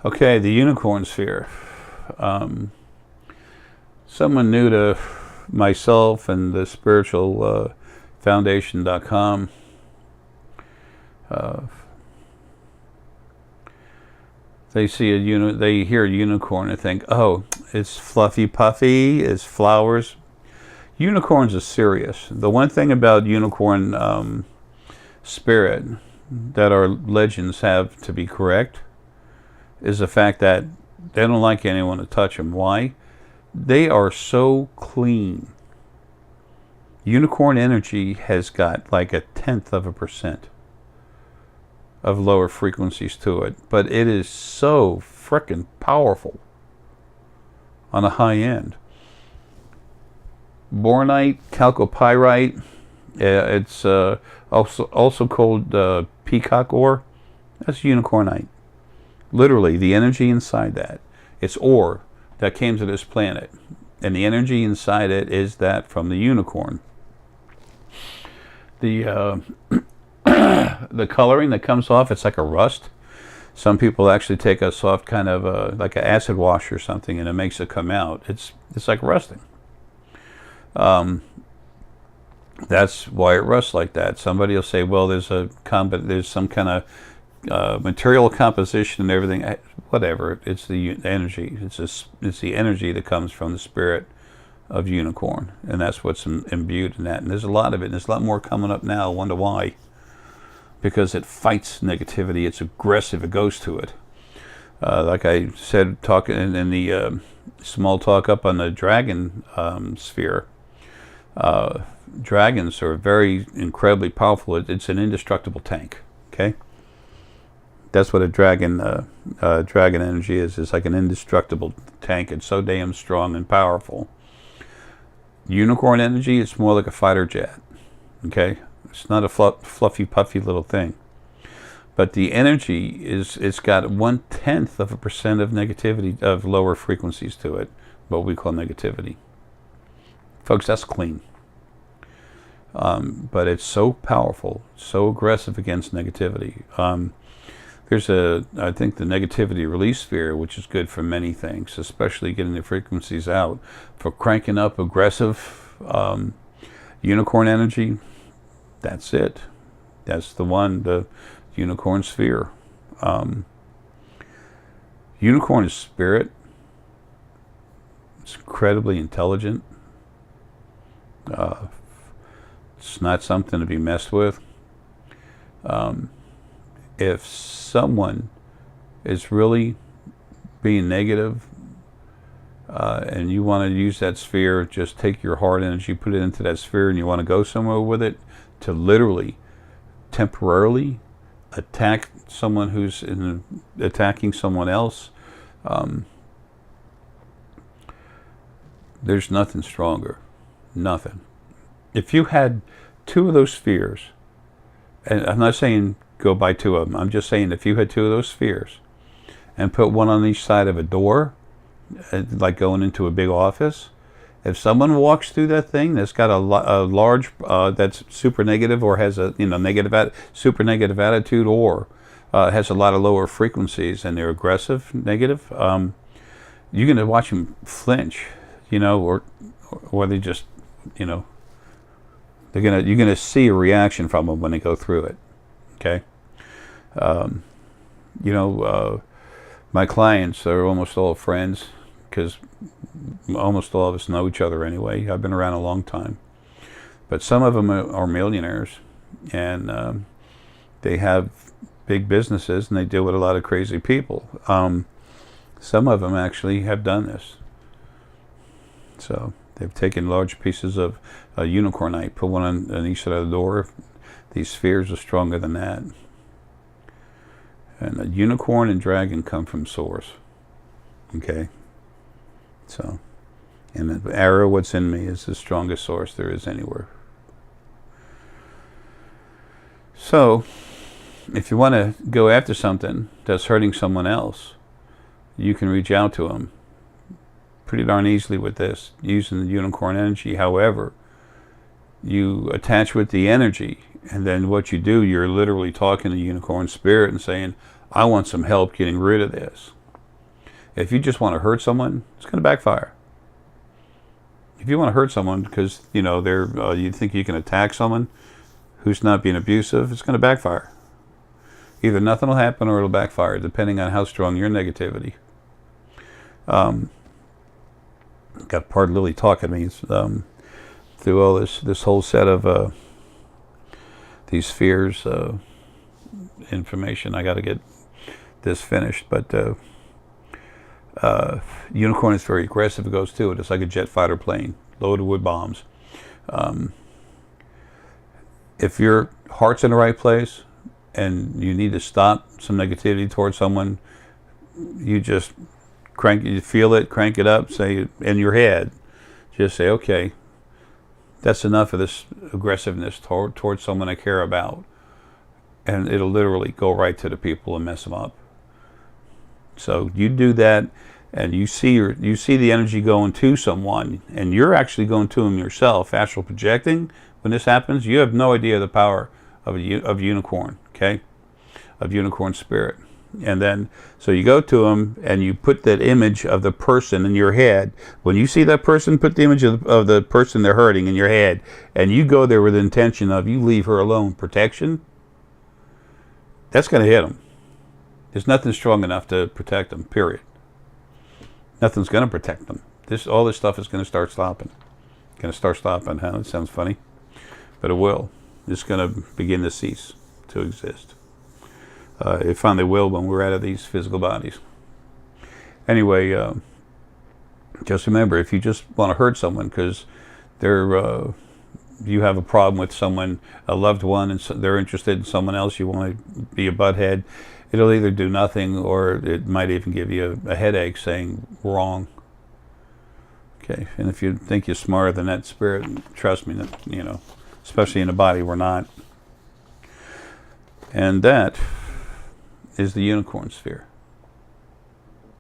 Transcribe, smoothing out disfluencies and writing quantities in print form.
Okay, the unicorn sphere. Someone new to myself and the spiritual foundation.com. They hear a unicorn and think, oh, it's fluffy puffy, it's flowers. Unicorns are serious. The one thing about unicorn spirit that our legends have to be correct is the fact that they don't like anyone to touch them. Why? They are so clean. Unicorn energy has got like 0.1% of lower frequencies to it, but it is so frickin' powerful on a high end. Bornite, Chalcopyrite, it's also called Peacock Ore. That's Unicornite. Literally, the energy inside that. It's ore that came to this planet, and the energy inside it is that from the unicorn. The the coloring that comes off, it's like a rust. Some people actually take a soft kind of like an acid wash or something, and it makes it come out. It's like rusting. That's why it rusts like that. Somebody will say, well, there's some kind of material composition and everything. Whatever. It's the energy. It's the energy that comes from the spirit of unicorn, and that's what's imbued in that. And there's a lot of it. And there's a lot more coming up now. I wonder why. Because it fights negativity. It's aggressive. It goes to it. Like I said, talking in the small talk up on the dragon sphere. Dragons are very incredibly powerful. It's an indestructible tank. Okay, that's what a dragon energy is. It's like an indestructible tank. It's so damn strong and powerful. Unicorn energy, it's more like a fighter jet. Okay, it's not a fluffy puffy little thing. But the energy it's got 0.1% of negativity, of lower frequencies to it, what we call negativity. Folks, that's clean. But it's so powerful, so aggressive against negativity. There's I think the negativity release sphere, which is good for many things, especially getting the frequencies out. For cranking up aggressive unicorn energy, that's it. That's the one, the unicorn sphere. Unicorn is spirit. It's incredibly intelligent. It's not something to be messed with. If someone is really being negative and you want to use that sphere, just take your heart energy, put it into that sphere, and you want to go somewhere with it to literally, temporarily attack someone who's attacking someone else, there's nothing stronger. Nothing. If you had 2 of those spheres, and I'm not saying go buy 2 of them, I'm just saying if you had 2 of those spheres and put one on each side of a door, like going into a big office, if someone walks through that thing that's got a large, that's super negative or has a super negative attitude, or has a lot of lower frequencies and they're aggressive, negative, you're going to watch them flinch, or they just, you're gonna see a reaction from them when they go through it. Okay. My clients are almost all friends, because almost all of us know each other anyway. I've been around a long time, but some of them are millionaires, and they have big businesses, and they deal with a lot of crazy people. Some of them actually have done this. So they've taken large pieces of Unicornite, put one on each side of the door. These spheres are stronger than that. And a unicorn and dragon come from source. Okay? So, and the arrow, what's in me, is the strongest source there is anywhere. So, if you want to go after something that's hurting someone else, you can reach out to them pretty darn easily with this, using the unicorn energy. However, you attach with the energy, and then what you do, you're literally talking to unicorn spirit and saying, I want some help getting rid of this. If you just want to hurt someone, it's going to backfire. If you want to hurt someone because, you know, you think you can attack someone who's not being abusive, it's going to backfire. Either nothing will happen or it'll backfire, depending on how strong your negativity. Got part of Lily talking to me through all this whole set of these spheres information. I got to get this finished, but Unicorn is very aggressive. It goes to it. It's like a jet fighter plane loaded with bombs. If your heart's in the right place and you need to stop some negativity towards someone, you just you feel it, crank it up, say in your head, just say, okay, that's enough of this aggressiveness towards someone I care about. And it'll literally go right to the people and mess them up. So you do that, and you see the energy going to someone, and you're actually going to them yourself. Astral projecting, when this happens, you have no idea the power of unicorn, okay, of unicorn spirit. And then, so you go to them, and you put that image of the person in your head. When you see that person, put the image of the person they're hurting in your head, and you go there with the intention of, you leave her alone, protection. That's going to hit them. There's nothing strong enough to protect them, period. Nothing's going to protect them. All this stuff is going to start stopping. Going to start stopping, huh? It sounds funny, but it will. It's going to begin to cease to exist. It finally will when we're out of these physical bodies. Anyway, just remember, if you just want to hurt someone because you have a problem with someone, a loved one, and they're interested in someone else, you want to be a butthead, it'll either do nothing or it might even give you a headache saying wrong. Okay, and if you think you're smarter than that spirit, trust me, that, you know, especially in the body, we're not. And that is the unicorn sphere.